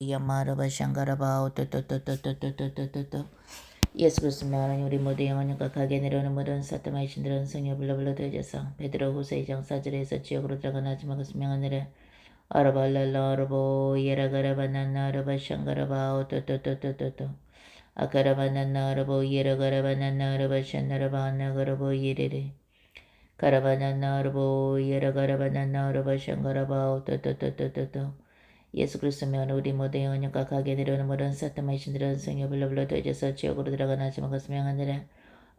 야마라바 샹가라바 오토토토토토토토토토 예수 그리스도 하나님 우리 모두 영원히 각하게 내려오는 모든 사탄의 신들은 성령 불러불러 되어져서 베드로 후서 2장 4절에서 지옥으로 들어가나지 막았으 명하느라 아라발랄라 아라보 예라가라바나나 아라바 샹가라바 오토토토토토토 아카라바나나 아라보 예라가라바나나 아라바 샹가라바 아나가라보 예레레 가라바나나 아라보 예라가라바나나 아라바 샹가라바 오토토토토토토 예수 그리스도면 우리 모두 영원과 가게 내려오는 모든 사탄의 신들은 성령 불러불러 되어져서 지옥으로 들어가나 하지만 것으며 하늘에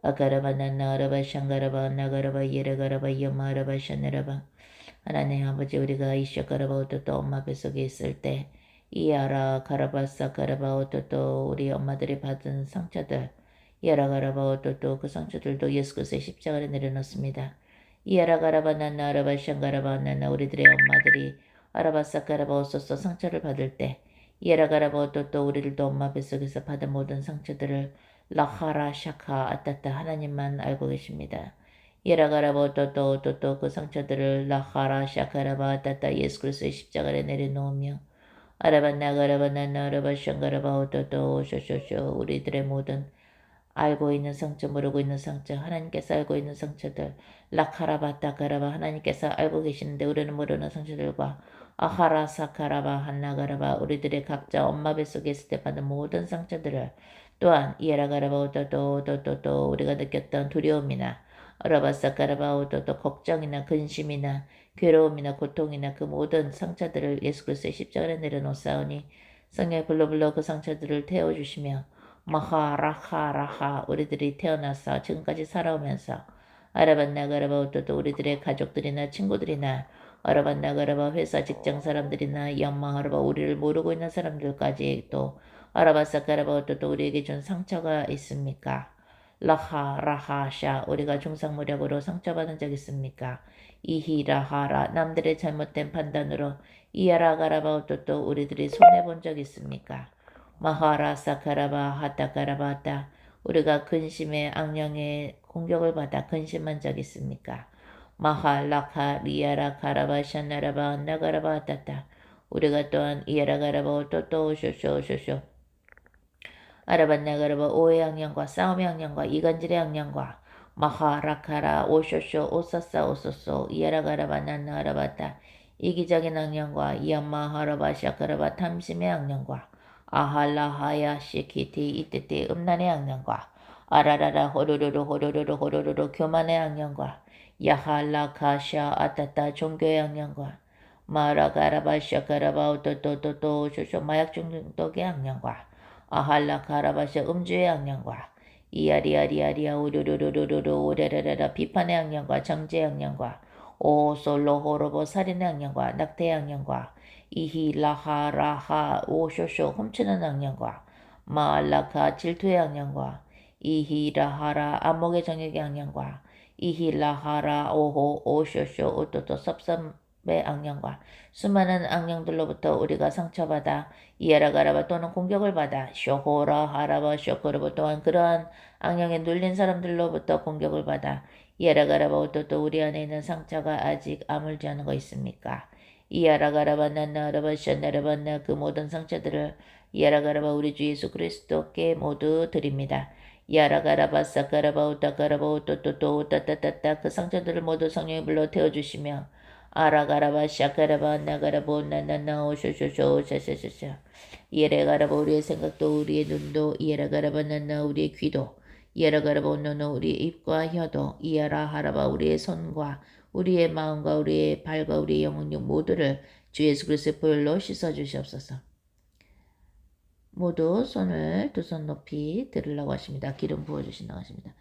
아까라바나나 아라바 샹가라바 나가라바 예라가라바 여마라바 샤네라바 하나님 아버지 우리가 이셔가라바 오토또 엄마 뱃속에 있을 때 이아라 가라바사 가라바 오토또 우리 엄마들이 받은 상처들 이아라가라바 오토또 그 상처들도 예수 그리스도의 십자가에 내려놓습니다. 이아라가라바나나 아라바 샹가라바 나나 우리들의 엄마들이 아라바사카라바오소서 상처를 받을 때 예라가라바오또 우리들도 엄마 뱃속에서 받은 모든 상처들을 라하라 샤카 아따따 하나님만 알고 계십니다. 예라가라바오또 그 상처들을 라하라 샤카라바 아따따 예수 그리스도의 십자가에 내려놓으며 아라바나가라바나나 아라바샹가라바오또 쇼쇼쇼 우리들의 모든 알고 있는 상처 모르고 있는 상처 하나님께서 알고 있는 상처들 라카라바타카라바 하나님께서 알고 계시는데 우리는 모르는 상처들과 아하라사카라바 한나가라바 우리들의 각자 엄마 뱃속에 있을 때 받은 모든 상처들을 또한 이에라가라바 오또또 우리가 느꼈던 두려움이나 아라바사카라바 오또또 걱정이나 근심이나 괴로움이나 고통이나 그 모든 상처들을 예수 그리스도의 십자가에 내려놓사오니 성령의 불러 그 상처들을 태워주시며 마하라하라하 우리들이 태어나서 지금까지 살아오면서 아라반나가라바 오또또 우리들의 가족들이나 친구들이나 아라반나가라바 회사 직장 사람들이나 양마하라바 우리를 모르고 있는 사람들까지 또 아라바사카라바 오또또 우리에게 준 상처가 있습니까? 라하라하샤 우리가 중상모략으로 상처받은 적 있습니까? 이히라하라 남들의 잘못된 판단으로 이아라가라바 오또또 우리들이 손해본 적 있습니까? 마하라사카라바 하타카라바타 우리가 근심의 악령의 공격을 받아 근심한 적 있습니까? 마할라카 리아라 카라바 샤나라바 나가라바 따따 우리가 또한 이아라가라바 오또또 쇼쇼쇼쇼 아라반나가라바 오해의 악령과 싸움의 악령과 이간질의 악령과 마하라카라 오쇼쇼 오사사 오소소 이아라가라바 나나라바타 이기적인 악령과 이암마하라바 샤카라바 탐심의 악령과 아할라하야 시키티 이때때 음란의 악령과 아라라라 호로로로 교만의 악령과 야할라카샤 아따따 종교의 악령과 마라가라바 샤카라바 오또또또또 쇼쇼 마약 중독의 악령과 아할라카라바샤 음주의 악령과 이아리아리아리아 오르르르르르 오레라라라 비판의 악령과 정죄의 악령과 오솔로 호로보 살인의 악령과 낙태의 악령과 이히라하라하 오쇼쇼 훔치는 악령과 마알라카 질투의 악령과 이히라하라 안목의 정욕의 악령과 이히라하라 오호 오쇼쇼 오또또 섭섭의 악령과 수많은 악령들로부터 우리가 상처받아 이에라가라바 또는 공격을 받아 쇼호라 하라바 쇼코르보 또한 그러한 악령에 눌린 사람들로부터 공격을 받아 이에라가라바 오또또 우리 안에 있는 상처가 아직 아물지 않은 거 있습니까? 이아라가라바 나나라바 샤나라바나 그 모든 상처들을 이아라가라바 우리 주 예수 그리스도께 모두 드립니다. 이아라가라바 사카라바 오타카라바 오또또또 오따따따따 그 상처들을 모두 성령의 불로 태워주시며 아라가라바 샤카라바 나가라보 나나나 오쇼쇼쇼 샤샤샤샤 이에라가라바 우리의 생각도 우리의 눈도 이에라가라바 나나 우리의 귀도 이에라가라바 노노 우리의 입과 혀도 이아라하라바 우리의 손과 우리의 마음과 우리의 발과 우리의 영혼력 모두를 주 예수 그리스도의 보혈로 씻어주시옵소서. 모두 손을 두 손 높이 들으려고 하십니다. 기름 부어주신다고 하십니다.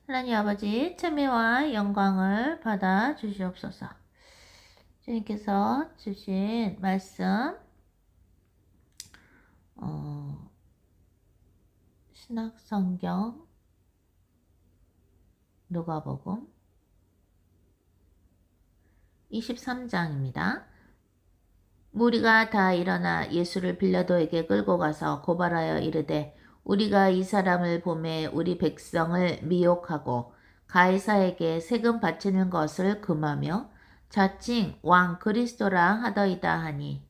하나님 아버지 찬미와 영광을 받아 주시옵소서. 주님께서 주신 말씀 신약성경 누가복음 23장입니다. 무리가 다 일어나 예수를 빌라도에게 끌고 가서 고발하여 이르되 우리가 이 사람을 보매 우리 백성을 미혹하고 가이사에게 세금 바치는 것을 금하며 자칭 왕 그리스도라 하더이다 하니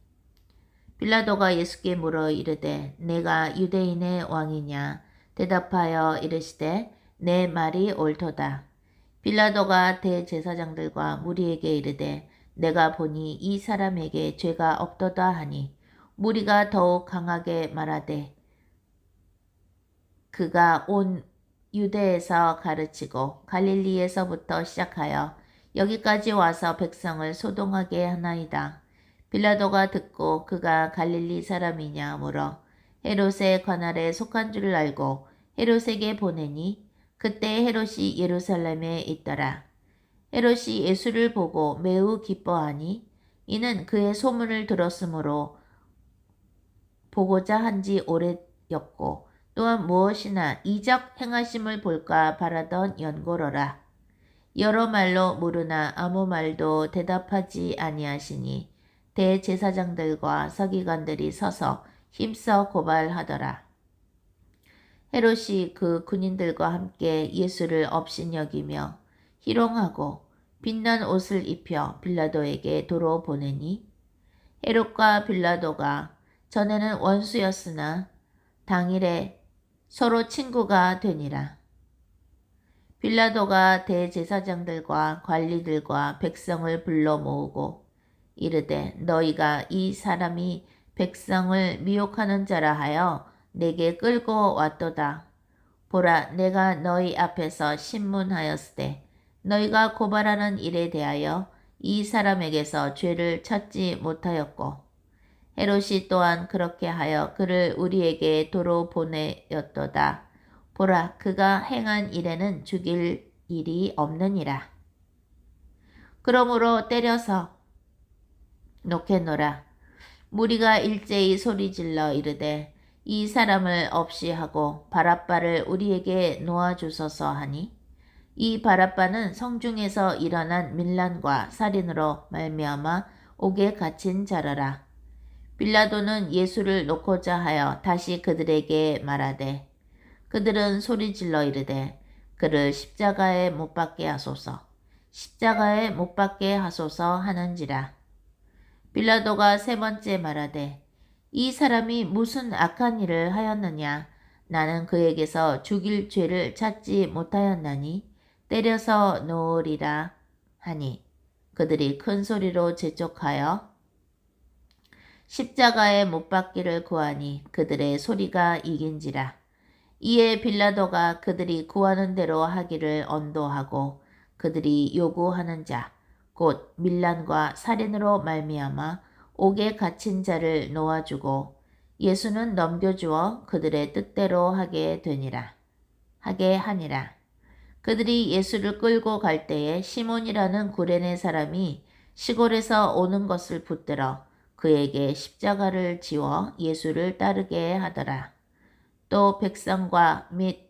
빌라도가 예수께 물어 이르되 내가 유대인의 왕이냐 대답하여 이르시되 내 말이 옳도다. 빌라도가 대제사장들과 무리에게 이르되 내가 보니 이 사람에게 죄가 없도다 하니 무리가 더욱 강하게 말하되 그가 온 유대에서 가르치고 갈릴리에서부터 시작하여 여기까지 와서 백성을 소동하게 하나이다. 빌라도가 듣고 그가 갈릴리 사람이냐 물어 헤롯의 관할에 속한 줄을 알고 헤롯에게 보내니 그때 헤롯이 예루살렘에 있더라. 헤롯이 예수를 보고 매우 기뻐하니 이는 그의 소문을 들었으므로 보고자 한 지 오래였고 또한 무엇이나 이적 행하심을 볼까 바라던 연고로라. 여러 말로 물으나 아무 말도 대답하지 아니하시니 대제사장들과 서기관들이 서서 힘써 고발하더라. 헤롯이 그 군인들과 함께 예수를 업신여기며 희롱하고 빛난 옷을 입혀 빌라도에게 도로 보내니 헤롯과 빌라도가 전에는 원수였으나 당일에 서로 친구가 되니라. 빌라도가 대제사장들과 관리들과 백성을 불러 모으고 이르되 너희가 이 사람이 백성을 미혹하는 자라 하여 내게 끌고 왔도다. 보라 내가 너희 앞에서 신문하였으되 너희가 고발하는 일에 대하여 이 사람에게서 죄를 찾지 못하였고 헤롯이 또한 그렇게 하여 그를 우리에게 도로 보내었도다. 보라 그가 행한 일에는 죽일 일이 없느니라. 그러므로 때려서 놓겠노라. 무리가 일제히 소리질러 이르되 이 사람을 없이 하고 바랍바를 우리에게 놓아주소서 하니 이 바랍바는 성중에서 일어난 밀란과 살인으로 말미암아 옥에 갇힌 자라라. 빌라도는 예수를 놓고자 하여 다시 그들에게 말하되 그들은 소리질러 이르되 그를 십자가에 못 박게 하소서 십자가에 못 박게 하소서 하는지라. 빌라도가 세 번째 말하되 이 사람이 무슨 악한 일을 하였느냐 나는 그에게서 죽일 죄를 찾지 못하였나니 때려서 놓으리라 하니 그들이 큰 소리로 재촉하여 십자가에 못 박기를 구하니 그들의 소리가 이긴지라. 이에 빌라도가 그들이 구하는 대로 하기를 언도하고 그들이 요구하는 자 곧 밀란과 살인으로 말미암아 옥에 갇힌 자를 놓아주고 예수는 넘겨주어 그들의 뜻대로 하게 하니라. 그들이 예수를 끌고 갈 때에 시몬이라는 구레네 사람이 시골에서 오는 것을 붙들어 그에게 십자가를 지워 예수를 따르게 하더라. 또 백성과 및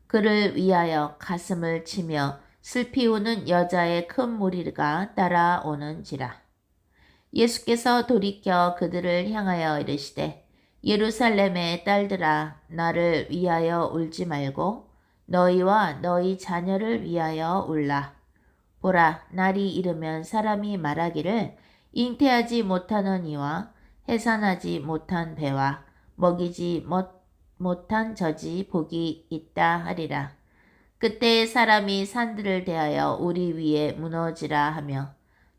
그를 위하여 가슴을 치며 슬피 우는 여자의 큰 무리가 따라오는지라. 예수께서 돌이켜 그들을 향하여 이르시되 예루살렘의 딸들아 나를 위하여 울지 말고 너희와 너희 자녀를 위하여 울라. 보라 날이 이르면 사람이 말하기를 잉태하지 못하는 이와 해산하지 못한 배와 먹이지 못한 젖이 복이 있다 하리라. 그때 사람이 산들을 대하여 우리 위에 무너지라 하며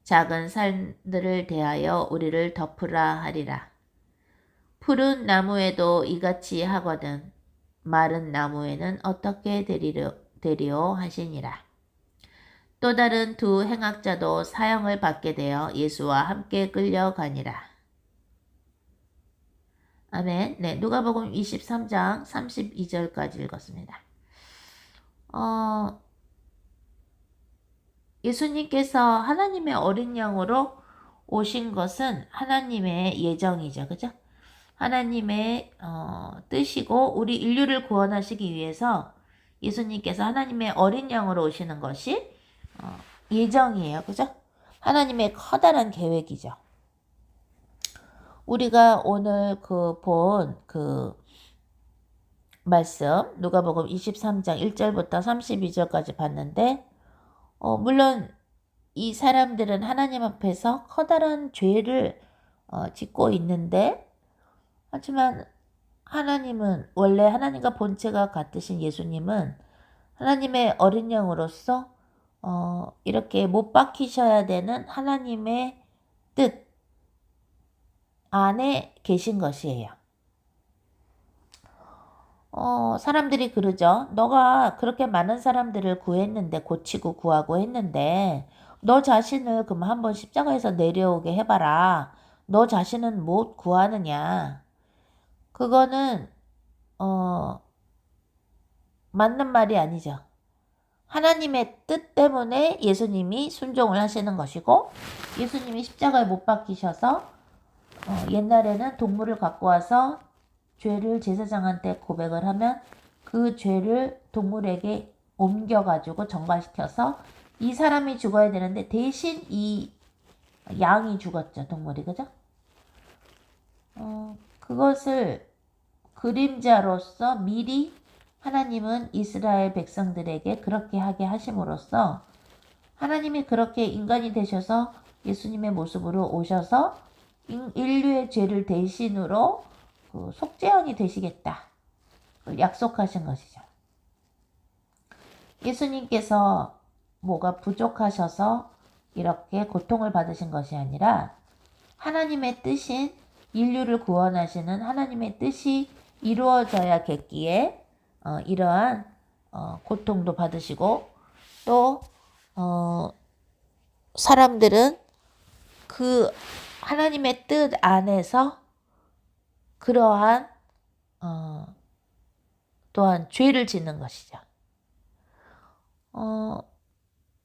작은 산들을 대하여 우리를 덮으라 하리라. 푸른 나무에도 이같이 하거든 마른 나무에는 어떻게 되리오 하시니라. 또 다른 두 행악자도 사형을 받게 되어 예수와 함께 끌려가니라. 아멘. 네, 누가복음 23장 32절까지 읽었습니다. 예수님께서 하나님의 어린 양으로 오신 것은 하나님의 예정이죠. 그죠? 하나님의 뜻이고 우리 인류를 구원하시기 위해서 예수님께서 하나님의 어린 양으로 오시는 것이 예정이에요. 그죠? 하나님의 커다란 계획이죠. 우리가 오늘 본 말씀 누가복음 23장 1절부터 32절까지 봤는데 물론 이 사람들은 하나님 앞에서 커다란 죄를 짓고 있는데 하지만 하나님은 원래 하나님과 본체가 같으신 예수님은 하나님의 어린 양으로서 이렇게 못 박히셔야 되는 하나님의 뜻 안에 계신 것이에요. 사람들이 그러죠. 너가 그렇게 많은 사람들을 구했는데 고치고 구하고 했는데 너 자신을 그럼 한번 십자가에서 내려오게 해봐라. 너 자신은 못 구하느냐. 그거는 맞는 말이 아니죠. 하나님의 뜻 때문에 예수님이 순종을 하시는 것이고 예수님이 십자가에 못 박히셔서 옛날에는 동물을 갖고 와서 죄를 제사장한테 고백을 하면 그 죄를 동물에게 옮겨가지고 전가시켜서 이 사람이 죽어야 되는데 대신 이 양이 죽었죠. 동물이. 그죠? 그것을 그림자로서 미리 하나님은 이스라엘 백성들에게 그렇게 하게 하심으로써 하나님이 그렇게 인간이 되셔서 예수님의 모습으로 오셔서 인류의 죄를 대신으로 속죄원이 되시겠다. 약속하신 것이죠. 예수님께서 뭐가 부족하셔서 이렇게 고통을 받으신 것이 아니라 하나님의 뜻인 인류를 구원하시는 하나님의 뜻이 이루어져야겠기에 이러한 고통도 받으시고 또 사람들은 그 하나님의 뜻 안에서 그러한 또한 죄를 짓는 것이죠.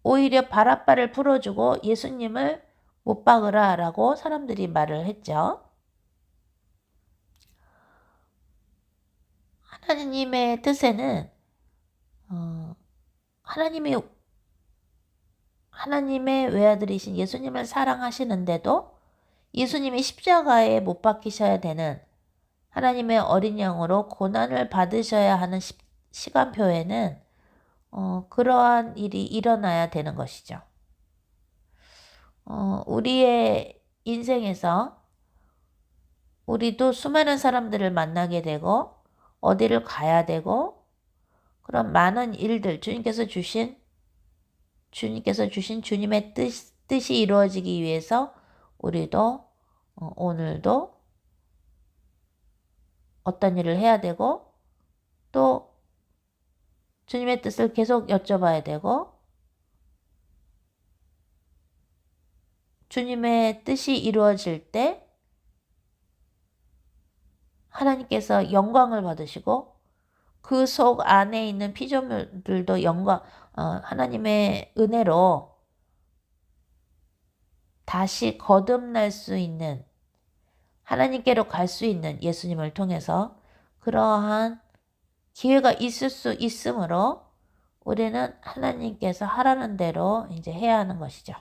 오히려 바라바를 풀어주고 예수님을 못 박으라 라고 사람들이 말을 했죠. 하나님의 뜻에는 하나님의 외아들이신 예수님을 사랑하시는데도 예수님이 십자가에 못 박히셔야 되는 하나님의 어린 양으로 고난을 받으셔야 하는 시간표에는 그러한 일이 일어나야 되는 것이죠. 우리의 인생에서 우리도 수많은 사람들을 만나게 되고 어디를 가야 되고 그런 많은 일들 주님께서 주신 주님의 뜻이 이루어지기 위해서 우리도 오늘도 어떤 일을 해야 되고 또 주님의 뜻을 계속 여쭤봐야 되고 주님의 뜻이 이루어질 때 하나님께서 영광을 받으시고 그 속 안에 있는 피조물들도 하나님의 은혜로 다시 거듭날 수 있는 하나님께로 갈 수 있는 예수님을 통해서 그러한 기회가 있을 수 있으므로 우리는 하나님께서 하라는 대로 이제 해야 하는 것이죠.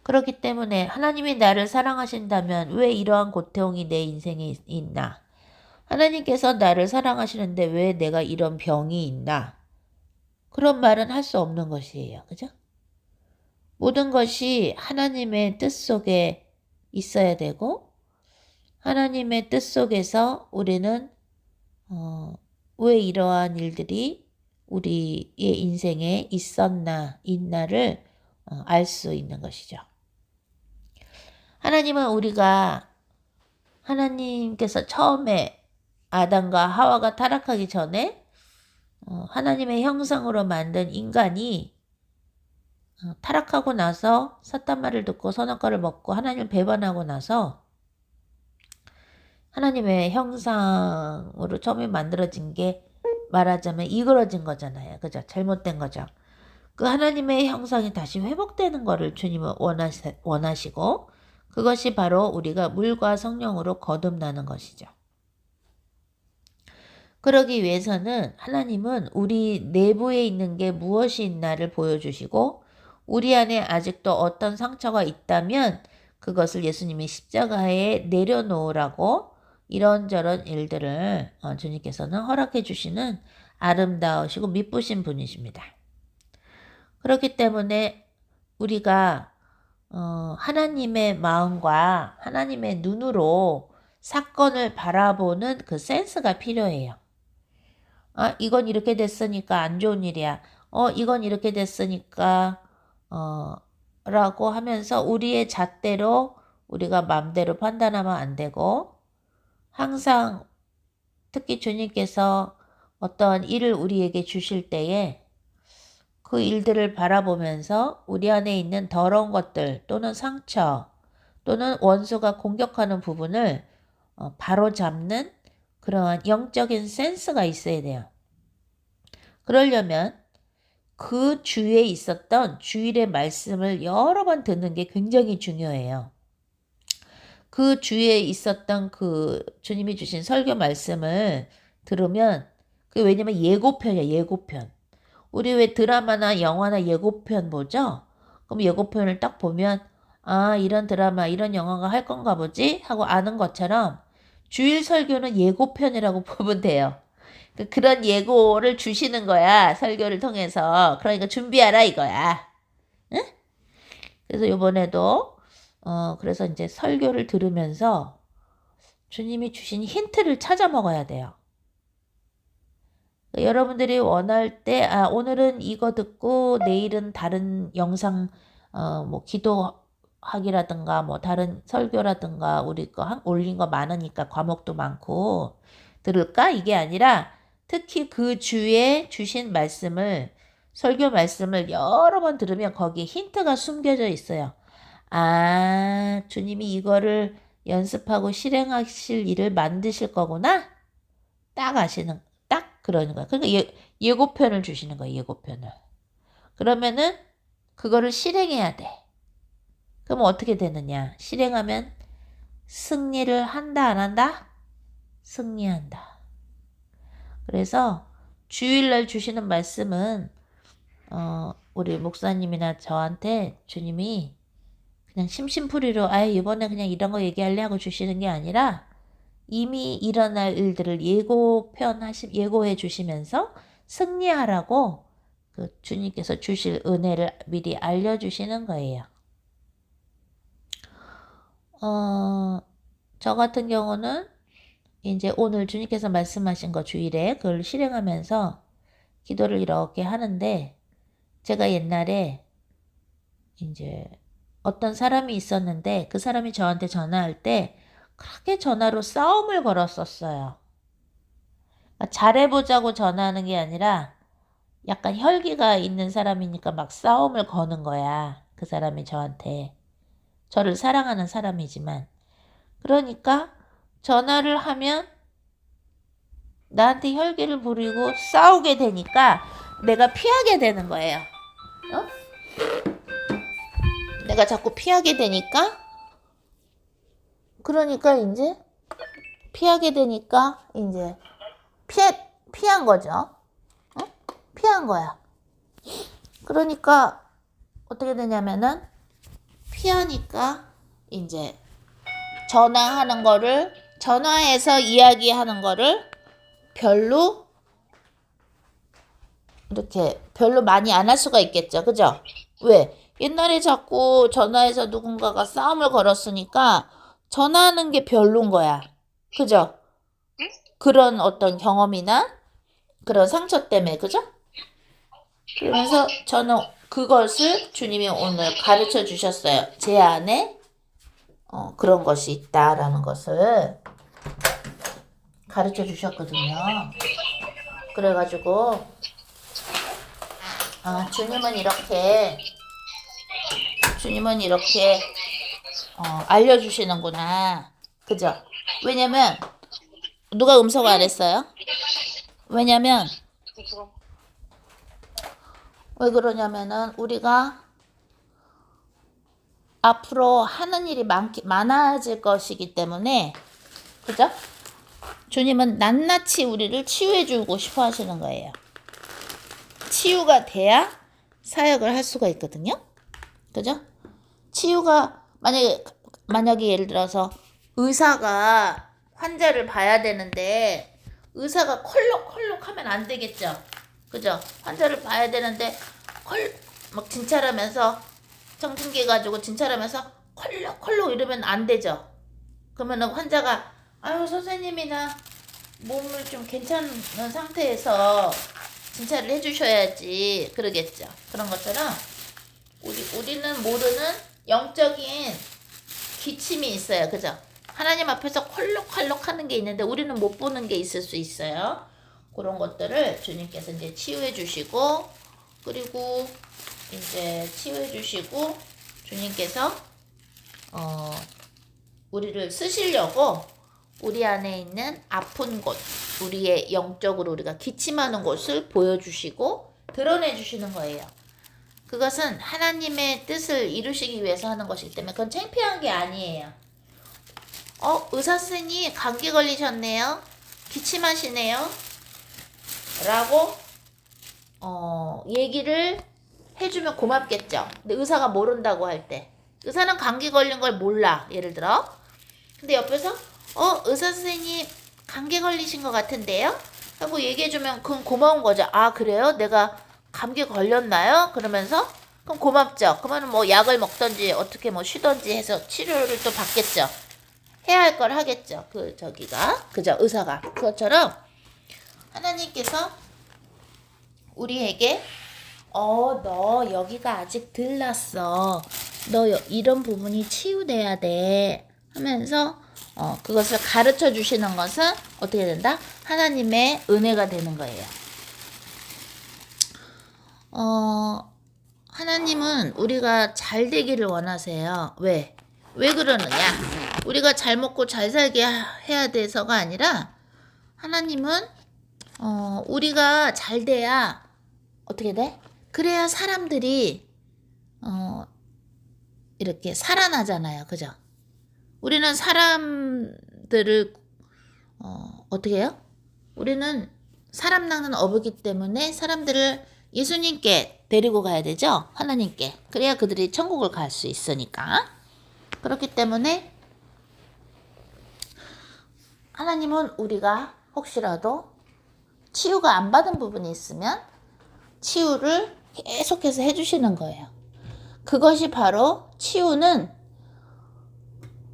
그렇기 때문에 하나님이 나를 사랑하신다면 왜 이러한 고통이 내 인생에 있나? 하나님께서 나를 사랑하시는데 왜 내가 이런 병이 있나? 그런 말은 할 수 없는 것이에요. 그죠? 모든 것이 하나님의 뜻 속에 있어야 되고 하나님의 뜻 속에서 우리는 왜 이러한 일들이 우리의 인생에 있나를 알 수 있는 것이죠. 하나님은 하나님께서 처음에 아담과 하와가 타락하기 전에 하나님의 형상으로 만든 인간이 타락하고 나서 사탄 말을 듣고 선악과를 먹고 하나님을 배반하고 나서 하나님의 형상으로 처음에 만들어진 게 말하자면 이그러진 거잖아요. 그죠? 잘못된 거죠. 그 하나님의 형상이 다시 회복되는 거를 주님은 원하시고 그것이 바로 우리가 물과 성령으로 거듭나는 것이죠. 그러기 위해서는 하나님은 우리 내부에 있는 게 무엇이 있나를 보여주시고 우리 안에 아직도 어떤 상처가 있다면 그것을 예수님이 십자가에 내려놓으라고 이런저런 일들을 주님께서는 허락해 주시는 아름다우시고 미쁘신 분이십니다. 그렇기 때문에 우리가 하나님의 마음과 하나님의 눈으로 사건을 바라보는 그 센스가 필요해요. 이건 이렇게 됐으니까 안 좋은 일이야. 이건 이렇게 됐으니까 라고 하면서 우리의 잣대로 우리가 맘대로 판단하면 안 되고 항상 특히 주님께서 어떤 일을 우리에게 주실 때에 그 일들을 바라보면서 우리 안에 있는 더러운 것들 또는 상처 또는 원수가 공격하는 부분을 바로 잡는 그러한 영적인 센스가 있어야 돼요. 그러려면 그 주위에 있었던 주일의 말씀을 여러 번 듣는 게 굉장히 중요해요. 그 주위에 있었던 그 주님이 주신 설교 말씀을 들으면 왜냐면 예고편이야, 예고편. 우리 왜 드라마나 영화나 예고편 보죠? 그럼 예고편을 딱 보면 이런 드라마, 이런 영화가 할 건가 보지? 하고 아는 것처럼 주일 설교는 예고편이라고 보면 돼요. 그런 예고를 주시는 거야. 설교를 통해서. 그러니까 준비하라 이거야. 응? 그래서 이번에도 그래서 이제 설교를 들으면서 주님이 주신 힌트를 찾아 먹어야 돼요. 여러분들이 원할 때 오늘은 이거 듣고 내일은 다른 영상 뭐 기도하기라든가 뭐 다른 설교라든가 우리 거 올린 거 많으니까 과목도 많고 들을까? 이게 아니라 특히 그 주에 주신 말씀을 설교 말씀을 여러 번 들으면 거기에 힌트가 숨겨져 있어요. 주님이 이거를 연습하고 실행하실 일을 만드실 거구나? 딱 그러는 거야. 그러니까 예고편을 주시는 거야, 예고편을. 그러면은 그거를 실행해야 돼. 그럼 어떻게 되느냐? 실행하면 승리를 한다, 안 한다? 승리한다. 그래서 주일날 주시는 말씀은 우리 목사님이나 저한테 주님이 그냥 심심풀이로 이번에 그냥 이런 거 얘기할래 하고 주시는 게 아니라 이미 일어날 일들을 예고해 주시면서 승리하라고 그 주님께서 주실 은혜를 미리 알려주시는 거예요. 저 같은 경우는 이제 오늘 주님께서 말씀하신 거 주일에 그걸 실행하면서 기도를 이렇게 하는데 제가 옛날에 이제 어떤 사람이 있었는데 그 사람이 저한테 전화할 때 그렇게 전화로 싸움을 걸었었어요. 잘해보자고 전화하는 게 아니라 약간 혈기가 있는 사람이니까 막 싸움을 거는 거야. 그 사람이 저한테. 저를 사랑하는 사람이지만. 그러니까 전화를 하면 나한테 혈기를 부리고 싸우게 되니까 내가 피하게 되는 거예요. 내가 자꾸 피하게 되니까 그러니까 이제 피하게 되니까 이제 피한 거죠. 피한 거야. 그러니까 어떻게 되냐면은 피하니까 이제 전화해서 이야기하는 거를 별로 많이 안 할 수가 있겠죠. 그죠? 왜? 옛날에 자꾸 전화해서 누군가가 싸움을 걸었으니까 전화하는 게 별론 거야. 그죠? 그런 어떤 경험이나 그런 상처 때문에, 그죠? 그래서 저는 그것을 주님이 오늘 가르쳐 주셨어요. 제 안에 그런 것이 있다라는 것을 가르쳐 주셨거든요. 그래가지고 주님은 이렇게 알려주시는구나. 그죠? 왜냐면 누가 음성 안 했어요? 왜냐면 왜 그러냐면은 우리가 앞으로 하는 일이 많아질 것이기 때문에, 그죠? 주님은 낱낱이 우리를 치유해주고 싶어 하시는 거예요. 치유가 돼야 사역을 할 수가 있거든요. 그죠? 치유가 만약에 예를 들어서 의사가 환자를 봐야 되는데 의사가 콜록콜록 하면 안 되겠죠. 그죠? 환자를 봐야 되는데 막 진찰하면서 청진기 가지고 진찰하면서 콜록콜록 이러면 안 되죠. 그러면은 환자가 아유 선생님이나 몸을 좀 괜찮은 상태에서 진찰을 해주셔야지 그러겠죠. 그런 것처럼 우리는 모르는 영적인 기침이 있어요. 그죠? 하나님 앞에서 콜록콜록 하는 게 있는데 우리는 못 보는 게 있을 수 있어요. 그런 것들을 주님께서 이제 치유해 주시고, 그리고 이제 치유해 주시고 주님께서 우리를 쓰시려고 우리 안에 있는 아픈 곳, 우리의 영적으로 우리가 기침하는 곳을 보여주시고 드러내 주시는 거예요. 그것은 하나님의 뜻을 이루시기 위해서 하는 것이기 때문에 그건 창피한 게 아니에요. 의사 선생님 감기 걸리셨네요. 기침하시네요. 라고 얘기를 해주면 고맙겠죠. 근데 의사가 모른다고 할 때, 의사는 감기 걸린 걸 몰라. 예를 들어. 근데 옆에서 의사 선생님 감기 걸리신 것 같은데요? 하고 얘기해주면 그건 고마운 거죠. 아 그래요? 내가 감기 걸렸나요? 그러면서 그럼 고맙죠. 그러면 뭐 약을 먹던지 어떻게 뭐 쉬던지 해서 치료를 또 받겠죠. 해야 할 걸 하겠죠. 그죠? 의사가. 그것처럼 하나님께서 우리에게 너 여기가 아직 덜 났어. 너 이런 부분이 치유돼야 돼. 하면서 그것을 가르쳐 주시는 것은 어떻게 된다? 하나님의 은혜가 되는 거예요. 하나님은 우리가 잘 되기를 원하세요. 왜 그러느냐? 우리가 잘 먹고 잘 살게 해야 돼서가 아니라 하나님은 우리가 잘 돼야 어떻게 돼? 그래야 사람들이 이렇게 살아나잖아요. 그죠? 우리는 사람들을 어떻게 해요? 우리는 사람 낚는 어부기 때문에 사람들을 예수님께 데리고 가야 되죠. 하나님께. 그래야 그들이 천국을 갈 수 있으니까. 그렇기 때문에 하나님은 우리가 혹시라도 치유가 안 받은 부분이 있으면 치유를 계속해서 해주시는 거예요. 그것이 바로 치유는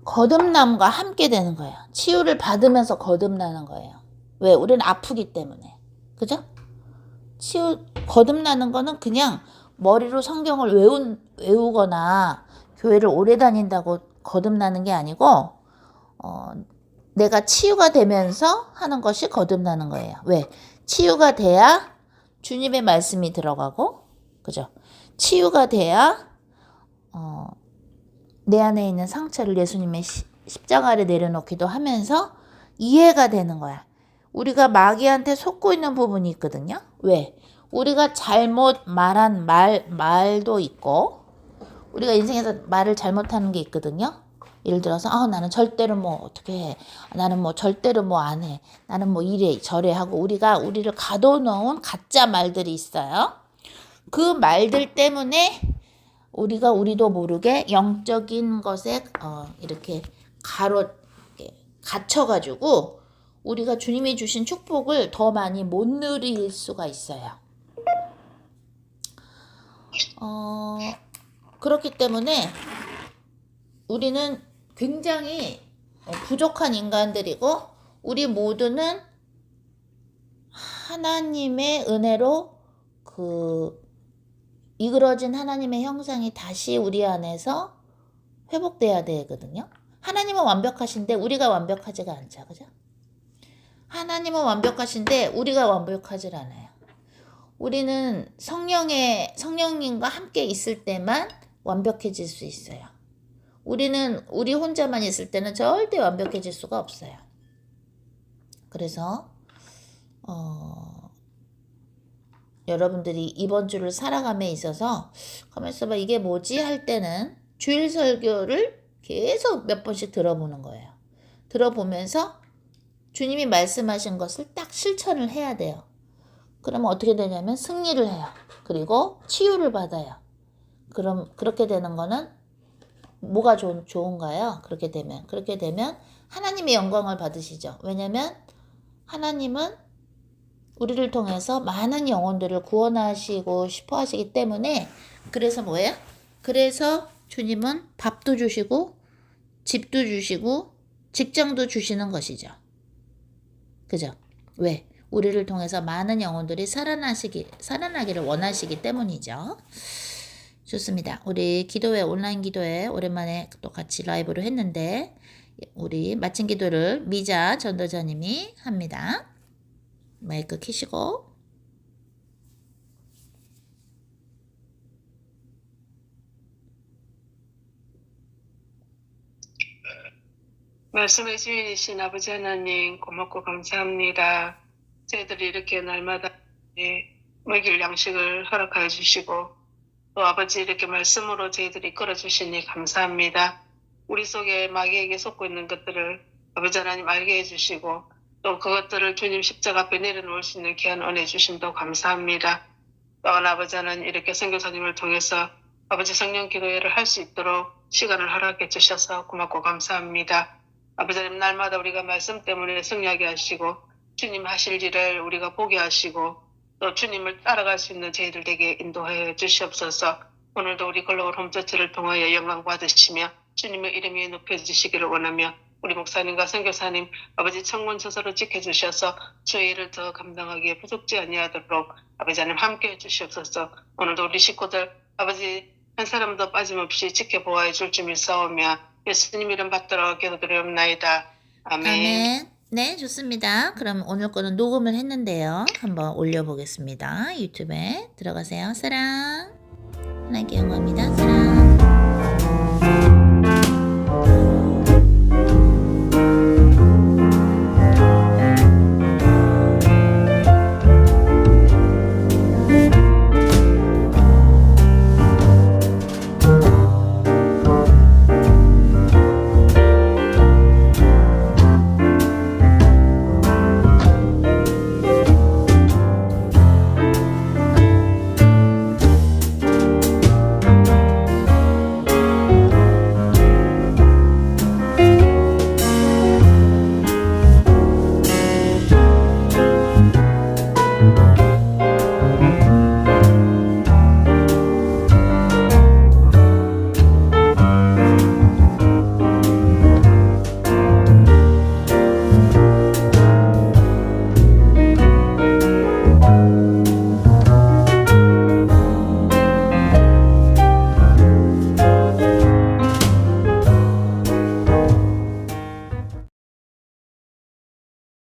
거듭남과 함께 되는 거예요. 치유를 받으면서 거듭나는 거예요. 왜? 우리는 아프기 때문에. 그죠? 거듭나는 거는 그냥 머리로 성경을 외우거나 교회를 오래 다닌다고 거듭나는 게 아니고 내가 치유가 되면서 하는 것이 거듭나는 거예요. 왜? 치유가 돼야 주님의 말씀이 들어가고, 그죠? 치유가 돼야 내 안에 있는 상처를 예수님의 십자가를 내려놓기도 하면서 이해가 되는 거야. 우리가 마귀한테 속고 있는 부분이 있거든요. 왜? 우리가 잘못 말한 말도 있고, 우리가 인생에서 말을 잘못하는 게 있거든요. 예를 들어서 나는 절대로 뭐 어떻게 해. 나는 뭐 절대로 뭐 안 해. 나는 뭐 이래 저래 하고 우리를 가둬놓은 가짜 말들이 있어요. 그 말들 때문에 우리도 모르게 영적인 것에 이렇게 갇혀가지고 우리가 주님이 주신 축복을 더 많이 못 누릴 수가 있어요. 그렇기 때문에 우리는 굉장히 부족한 인간들이고, 우리 모두는 하나님의 은혜로 이그러진 하나님의 형상이 다시 우리 안에서 회복돼야 되거든요. 하나님은 완벽하신데 우리가 완벽하지가 않죠. 그죠? 하나님은 완벽하신데 우리가 완벽하지 않아요. 우리는 성령님과 함께 있을 때만 완벽해질 수 있어요. 우리 혼자만 있을 때는 절대 완벽해질 수가 없어요. 그래서 여러분들이 이번 주를 살아감에 있어서 가만히 있어봐 이게 뭐지 할 때는 주일 설교를 계속 몇 번씩 들어보는 거예요. 들어보면서 주님이 말씀하신 것을 딱 실천을 해야 돼요. 그러면 어떻게 되냐면 승리를 해요. 그리고 치유를 받아요. 그럼 그렇게 되는 거는 뭐가 좋은가요? 그렇게 되면 하나님의 영광을 받으시죠. 왜냐면 하나님은 우리를 통해서 많은 영혼들을 구원하시고 싶어 하시기 때문에 그래서 뭐예요? 그래서 주님은 밥도 주시고 집도 주시고 직장도 주시는 것이죠. 그죠? 왜? 우리를 통해서 많은 영혼들이 살아나기를 원하시기 때문이죠. 좋습니다. 우리 기도회, 온라인 기도회 오랜만에 또 같이 라이브로 했는데 우리 마친 기도를 미자 전도자님이 합니다. 마이크 켜시고. 말씀의 주인이신 아버지 하나님 고맙고 감사합니다. 저희들이 이렇게 날마다 먹일 양식을 허락하여 주시고 또 아버지 이렇게 말씀으로 저희들이 이끌어 주시니 감사합니다. 우리 속에 마귀에게 속고 있는 것들을 아버지 하나님 알게 해주시고 또 그것들을 주님 십자가 앞에 내려놓을 수 있는 귀한 은혜 주심도 감사합니다. 또한 아버지 하나님 이렇게 선교사님을 통해서 아버지 성령 기도회를 할 수 있도록 시간을 허락해 주셔서 고맙고 감사합니다. 아버지 하나님 날마다 우리가 말씀 때문에 승리하게 하시고 주님 하실 일을 우리가 보게 하시고 또 주님을 따라갈 수 있는 저희들 되게 인도하여 주시옵소서. 오늘도 우리 글로벌 홈처치를 통하여 영광 받으시며 주님의 이름이 높여주시기를 원하며 우리 목사님과 선교사님 아버지 청문 서서로 지켜주셔서 주의 일을 더 감당하기에 부족지 아니하도록 아버지 하나님 함께해 주시옵소서. 오늘도 우리 식구들 아버지 한 사람도 빠짐없이 지켜보아해 줄 줄 믿사오며 예수님 이름 받들어 기도드리옵나이다. 아멘. 아멘. 네, 좋습니다. 그럼 오늘 거는 녹음을 했는데요. 한번 올려보겠습니다. 유튜브에 들어가세요. 사랑. 하나님께 영광입니다. 사랑.